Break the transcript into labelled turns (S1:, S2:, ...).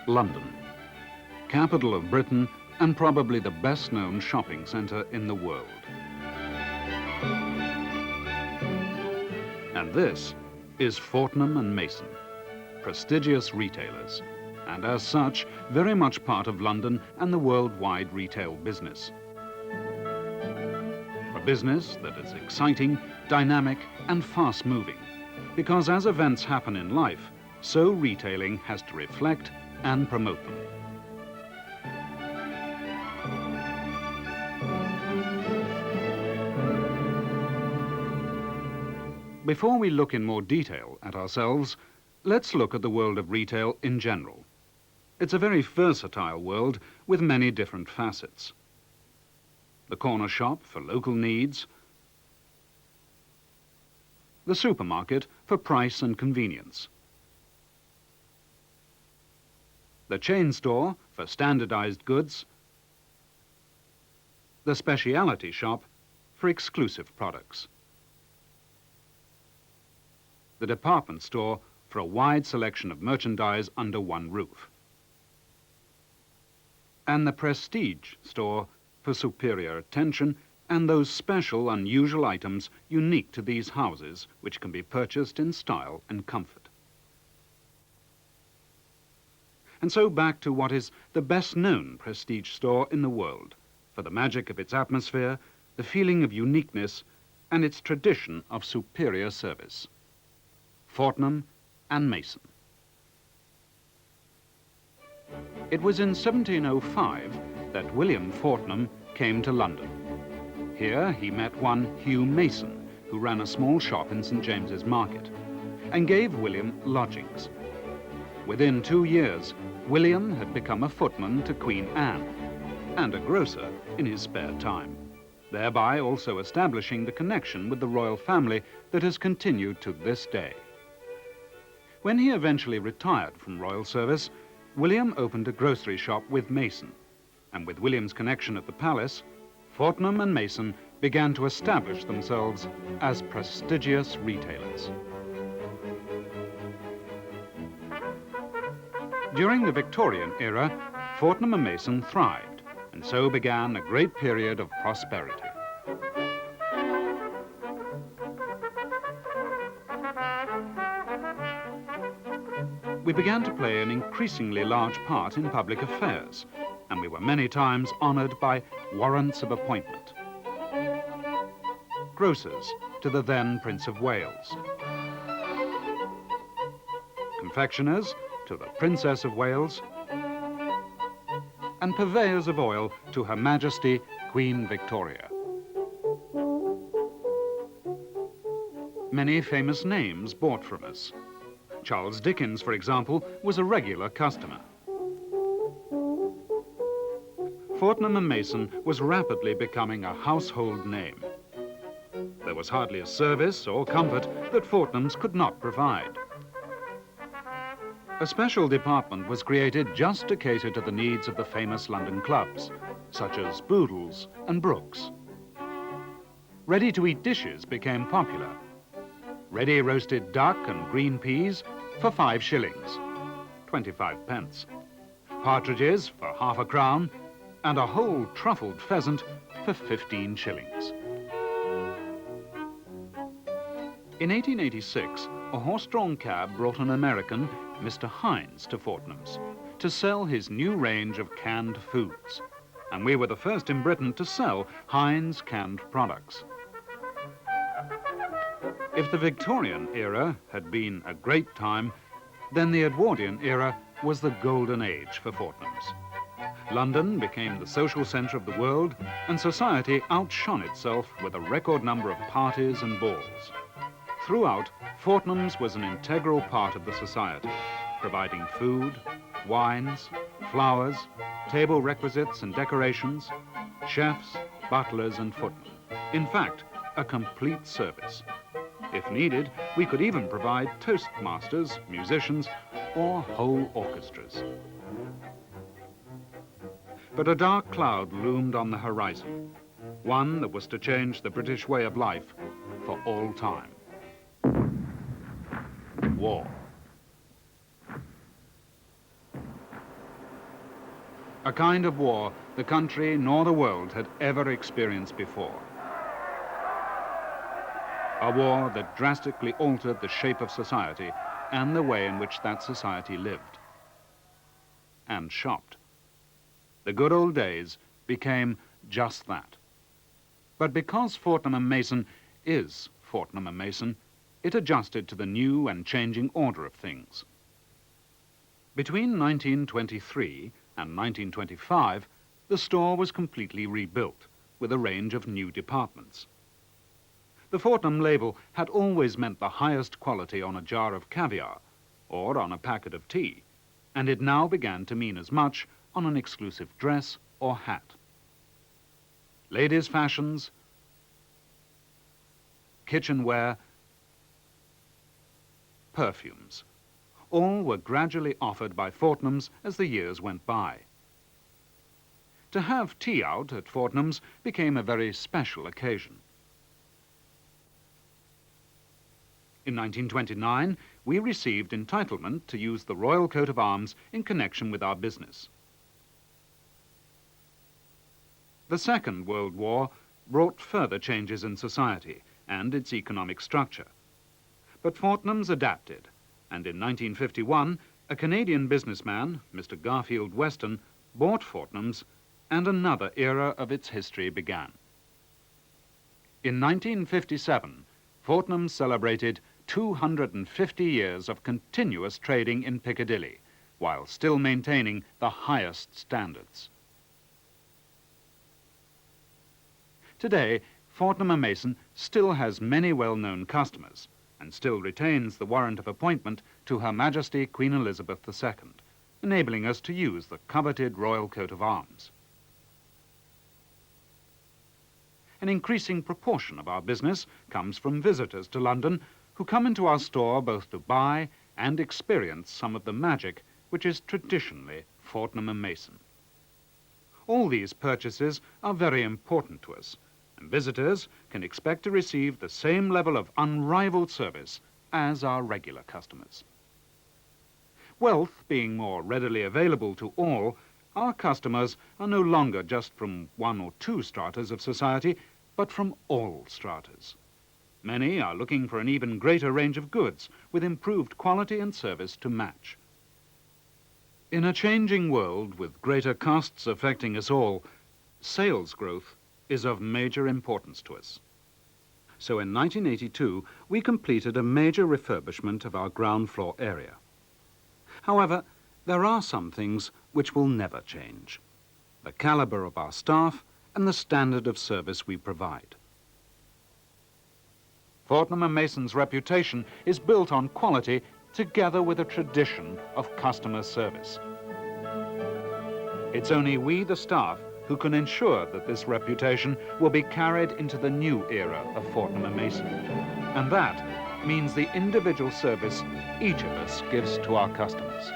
S1: London, capital of Britain and probably the best-known shopping centre in the world. And this is Fortnum and Mason, prestigious retailers, and as such, very much part of London and the worldwide retail business. A business that is exciting, dynamic and fast-moving, because as events happen in life, so retailing has to reflect and promote them. Before we look in more detail at ourselves, let's look at the world of retail in general. It's a very versatile world with many different facets. The corner shop for local needs, the supermarket for price and convenience, the chain store for standardized goods, the specialty shop for exclusive products, the department store for a wide selection of merchandise under one roof, and the prestige store for superior attention and those special, unusual items unique to these houses which can be purchased in style and comfort. And so back to what is the best-known prestige store in the world, for the magic of its atmosphere, the feeling of uniqueness, and its tradition of superior service. Fortnum and Mason. It was in 1705 that William Fortnum came to London. Here he met one Hugh Mason, who ran a small shop in St. James's Market, and gave William lodgings. Within 2 years, William had become a footman to Queen Anne and a grocer in his spare time, thereby also establishing the connection with the royal family that has continued to this day. When he eventually retired from royal service, William opened a grocery shop with Mason, and with William's connection at the palace, Fortnum and Mason began to establish themselves as prestigious retailers. During the Victorian era, Fortnum and Mason thrived, and so began a great period of prosperity. We began to play an increasingly large part in public affairs, and we were many times honoured by warrants of appointment. Grocers to the then Prince of Wales. Confectioners to the Princess of Wales, and purveyors of oil to Her Majesty Queen Victoria. Many famous names bought from us. Charles Dickens, for example, was a regular customer. Fortnum and Mason was rapidly becoming a household name. There was hardly a service or comfort that Fortnum's could not provide. A special department was created just to cater to the needs of the famous London clubs, such as Boodle's and Brooks. Ready-to-eat dishes became popular. Ready roasted duck and green peas for 5 shillings, 25 pence. Partridges for ½ a crown, and a whole truffled pheasant for 15 shillings. In 1886, a horse-drawn cab brought an American, Mr. Hines, to Fortnum's to sell his new range of canned foods, and we were the first in Britain to sell Hines canned products. If the Victorian era had been a great time, then the Edwardian era was the golden age for Fortnum's. London became the social centre of the world, and society outshone itself with a record number of parties and balls. Throughout, Fortnum's was an integral part of the society, providing food, wines, flowers, table requisites and decorations, chefs, butlers and footmen. In fact, a complete service. If needed, we could even provide toastmasters, musicians, or whole orchestras. But a dark cloud loomed on the horizon, one that was to change the British way of life for all time. War. A kind of war the country nor the world had ever experienced before. A war that drastically altered the shape of society and the way in which that society lived and shopped. The good old days became just that. But because Fortnum and Mason is Fortnum and Mason, it adjusted to the new and changing order of things. Between 1923 and 1925, the store was completely rebuilt with a range of new departments. The Fortnum label had always meant the highest quality on a jar of caviar or on a packet of tea, and it now began to mean as much on an exclusive dress or hat. Ladies' fashions, kitchenware, perfumes, all were gradually offered by Fortnum's as the years went by. To have tea out at Fortnum's became a very special occasion. In 1929, we received entitlement to use the royal coat of arms in connection with our business. The Second World War brought further changes in society and its economic structure. But Fortnum's adapted, and in 1951, a Canadian businessman, Mr. Garfield Weston, bought Fortnum's, and another era of its history began. In 1957, Fortnum celebrated 250 years of continuous trading in Piccadilly, while still maintaining the highest standards. Today, Fortnum and Mason still has many well-known customers and still retains the warrant of appointment to Her Majesty Queen Elizabeth II, enabling us to use the coveted royal coat of arms. An increasing proportion of our business comes from visitors to London who come into our store both to buy and experience some of the magic which is traditionally Fortnum and Mason. All these purchases are very important to us, and visitors can expect to receive the same level of unrivaled service as our regular customers. Wealth being more readily available to all, our customers are no longer just from one or two stratas of society, but from all stratas. Many are looking for an even greater range of goods with improved quality and service to match. In a changing world with greater costs affecting us all, sales growth is of major importance to us. So in 1982, we completed a major refurbishment of our ground floor area. However, there are some things which will never change: the caliber of our staff and the standard of service we provide. Fortnum and Mason's reputation is built on quality together with a tradition of customer service. It's only we, the staff, who can ensure that this reputation will be carried into the new era of Fortnum and Mason. And that means the individual service each of us gives to our customers.